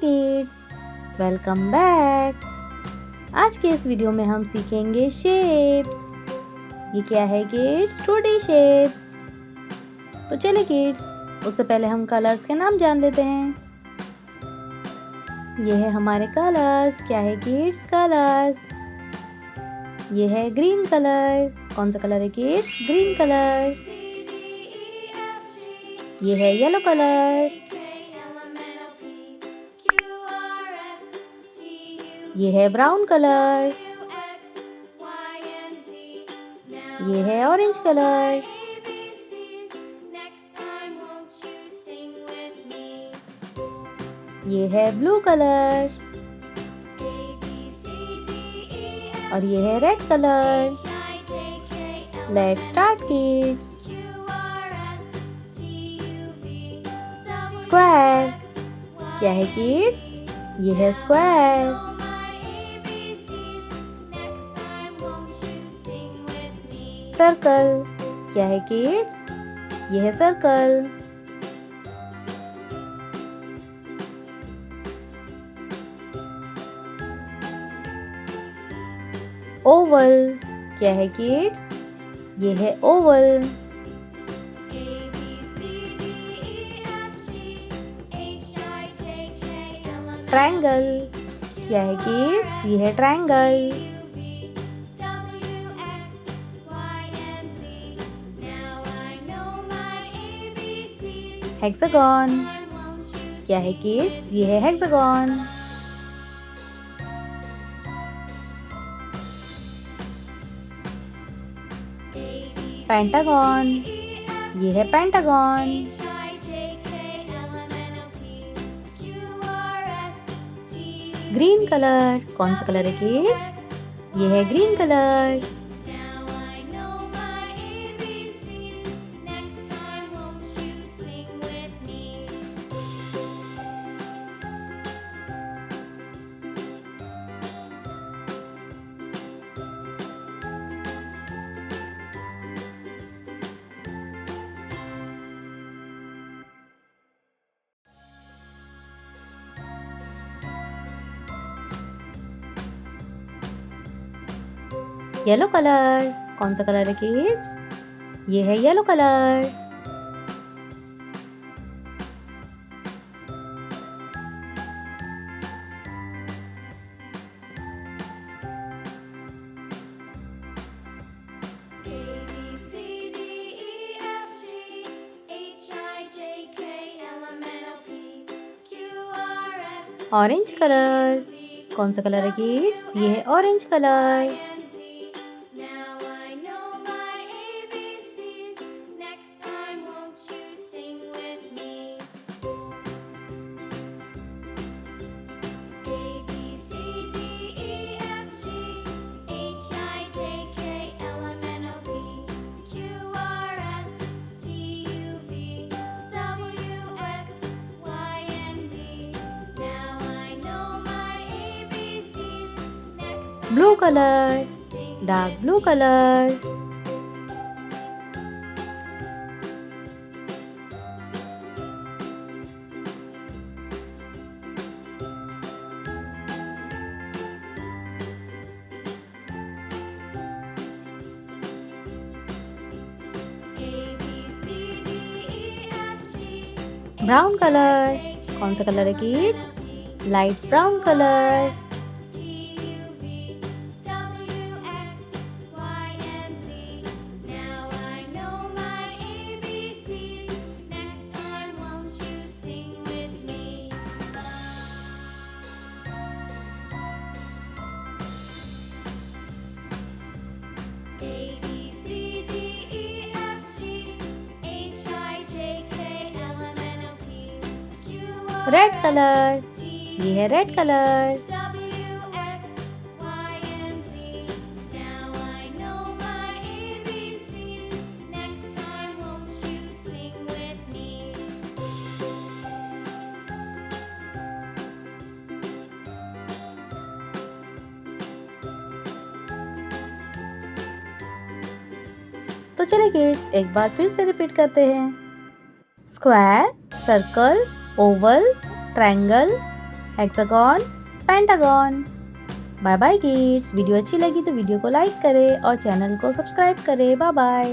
Kids, welcome back. आज के इस वीडियो में हम सीखेंगे शेप्स। ये क्या है किड्स? 2D shapes. तो चलिए किड्स, उससे पहले हम कलर्स के नाम जान लेते हैं। ये है हमारे कलर्स। क्या है किड्स? कलर्स। ये है ग्रीन कलर। कौन सा कलर है किड्स? Green colour. ये है येलो कलर। ये है ब्राउन कलर। ये है ऑरेंज कलर। ये है ब्लू कलर। और ये है red colour. Let's start kids. Square. क्या है किड्स? ये है स्क्वायर। सर्कल। क्या है किड्स? ये है सर्कल। ओवल। क्या है किड्स? ये है ओवल। ट्रायंगल। क्या है किड्स? ये है ट्रायंगल। हेक्सागन। क्या है किड्स? ये है हेक्सागन। पेंटागन। ये है पेंटागन। Green colour. कौन सा कलर है किड्स? ये है ग्रीन कलर। Yellow colour. कौन सा कलर है किड्स? ये है येलो कलर। Orange colour. कौन सा कलर है किड्स? ये है orange colour. Blue colour, dark blue colour. Brown colour. कौन सा कलर है kids? Light brown colour. Red colour. ये है रेड कलर। तो चलिए किड्स, एक बार फिर से रिपीट करते हैं। Square, circle, oval, triangle, hexagon, pentagon. Bye bye kids. Video अच्छी लगी तो वीडियो को लाइक करें और चैनल को सब्सक्राइब करें। Bye bye.